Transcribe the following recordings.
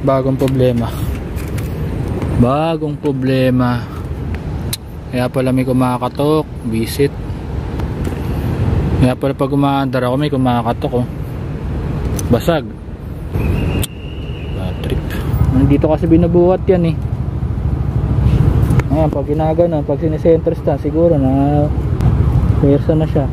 bagong problema. Kaya pala may kumakatok, visit. Kaya pala pag umaandar ako may kumakatok, oh. Basag. Bad trip. Nandito kasi binubuhat yan, eh. Ayan, pag ginagano, pag sinesenter stand, siguro na pwersa na siya.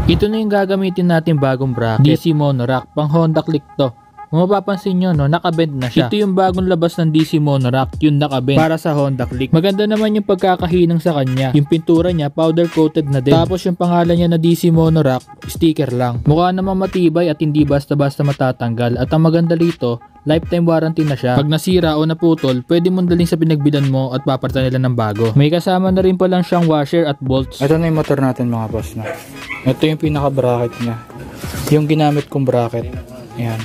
Ito na yung gagamitin natin bagong bracket, DC monorack, pang Honda Click to. Kung mapapansin nyo, no, nakabend na siya. Ito yung bagong labas ng DC monorack, yung nakabend para sa Honda Click. Maganda naman yung pagkakahinang sa kanya. Yung pintura niya, powder coated na din. Tapos yung pangalan niya na DC monorack, sticker lang. Mukha namang matibay at hindi basta-basta matatanggal. At ang maganda dito, lifetime warranty na siya. Pag nasira o naputol, pwede mong dalhin sa pinagbilan mo at papalitan nila ng bago. May kasama na rin palang siyang washer at bolts. Ito na yung motor natin, mga boss, na. Ito yung pinaka bracket niya. Yung ginamit kong bracket. Ayan.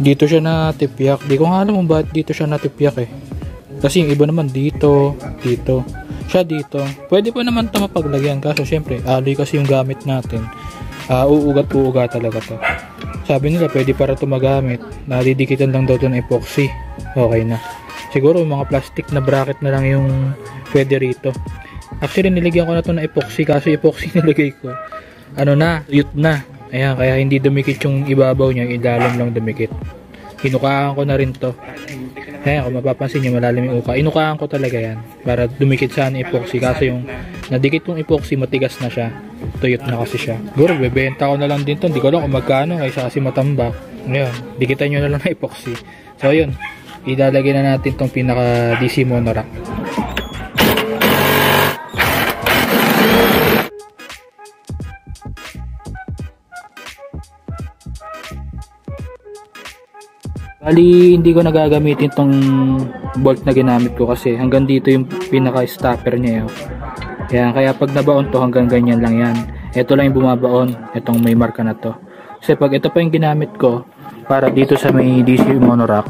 Dito siya natipyak. Di ko nga alam kung bakit dito siya natipyak, eh. Kasi yung iba naman dito. Siya dito. Pwede pa naman ito mapaglagyan. Kaso syempre, alloy kasi yung gamit natin. Uugat talaga to. Sabi nila pwede para ito magamit. Nadidikitan lang daw ito ng epoxy. Okay na. Siguro mga plastic na bracket na lang yung pwede rito. Actually niligyan ko na ito ng epoxy. Kaso epoxy nilagay ko, ano na, tuyot na. Ayan, kaya hindi dumikit yung ibabaw niya, ilalim lang dumikit. Inukaan ko na rin to. Ayan, kung mapapansin nyo, malalim yung uka. Inukaan ko talaga yan para dumikit sana epoxy. Kasi yung nadikit yung epoxy, matigas na siya. Tuyot na kasi siya. Siguro, bebenta ko na lang din to. Hindi ko lang kung magkano, kaysa kasi matambak. Ayan, dikitan nyo na lang na epoxy. So, yun. Ilalagay na natin tong pinaka DC monorack. Bali, hindi ko nagagamitin tong bolt na ginamit ko kasi hanggang dito yung pinaka-stopper niya. Kaya pag nabaon to hanggang ganyan lang yan. Ito lang yung bumabaon, itong may marka na to. Kasi pag ito pa yung ginamit ko para dito sa may DC monorack,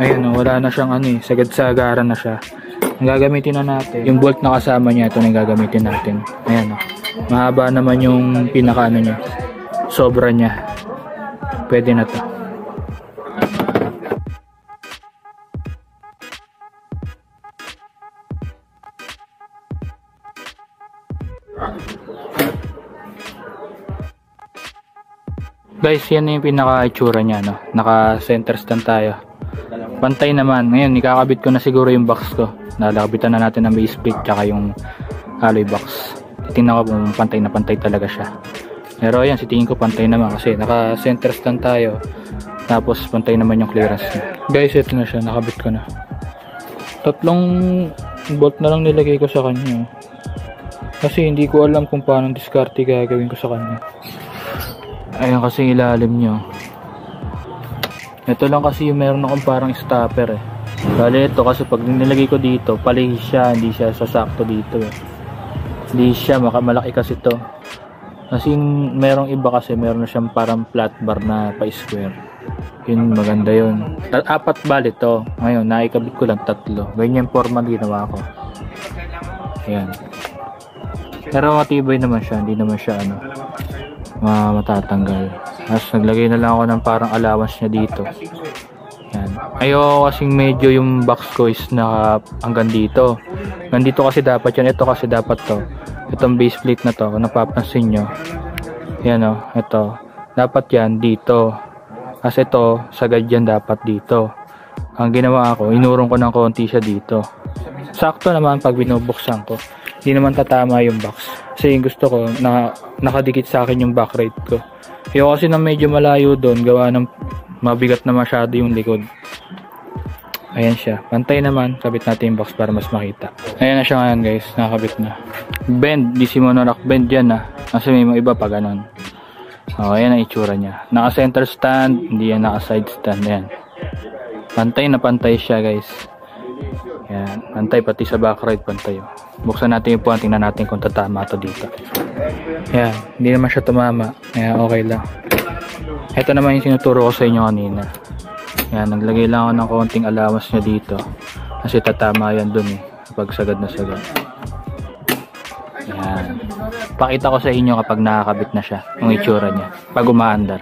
ayun, wala na siyang ano, sagad-sagaran na siya. Ang gagamitin na natin, yung bolt na kasama niya, ito na yung gagamitin natin. Ayan, mahaba naman yung pinaka ano niya, sobra niya. Pwede na to. Guys, yan na yung pinaka-itsura niya, no? Naka-center stand tayo. Pantay naman. Ngayon, ikakabit ko na siguro yung box ko. Nalakabitan na natin ang base plate tsaka yung alloy box. Titingnan ko kung pantay na pantay talaga siya. Pero ayan, tingin ko pantay naman kasi naka-center stand tayo. Tapos pantay naman yung clearance niya. Guys, ito na siya. Nakabit ko na. 3 bolt na lang nilagay ko sa kanya. Kasi hindi ko alam kung paano diskarte gagawin ko sa kanya. Ayan kasi ilalim nyo. Ito lang kasi yung meron akong parang stopper, eh. Bale ito kasi pag nilagay ko dito, palihis siya, hindi siya sasakto dito, eh. Hindi siya, malaki kasi to. Kasi merong iba kasi meron na siyang parang flat bar na pa-square. Yun, maganda yun. 4 bali to. Ngayon, naikabit ko lang 3. Ganyan forma ginawa ko. Ayan. Pero matibay naman siya, hindi naman siya ano, matatanggal. Tapos naglagay na lang ako ng parang allowance niya dito. Yan. Ayoko kasing medyo yung box ko is hanggang dito. Nandito kasi dapat yan. Ito kasi dapat to. Itong base plate na to, kung napapansin nyo. Yan o, ito. Dapat yan dito. Kasi ito, sagad yan dapat dito. Ang ginawa ko, inurong ko ng konti siya dito. Sakto naman pag binubuksan ko. Hindi naman tatama yung box. Kasi yung gusto ko, nakadikit sa akin yung back rate ko. Ayoko kasi na medyo malayo doon, gawa ng mabigat na masyado yung likod. Ayan siya. Pantay naman, kabit natin yung box para mas makita. Ayan na siya ngayon guys, nakakabit na. Bend, DC monorack bend yan na. Kasi may mga iba pa ganon. O, ayan ang itsura niya. Naka-center stand, hindi yan naka-side stand. Ayan. Pantay na pantay siya guys. Ayan, pantay pati sa back ride pantay. Buksan natin yung puwan, tingnan natin kung tatama ito dito. Ayan, hindi naman siya tumama. Ayan, okay lang. Ito naman yung sinuturo ko sa inyo kanina. Ayan, naglagay lang ako ng konting allowance niya dito. Kasi tatama yan dun, eh. Kapag sagad na sagad. Ayan. Pakita ko sa inyo kapag nakakabit na siya. Yung itsura niya. Pag umaandar.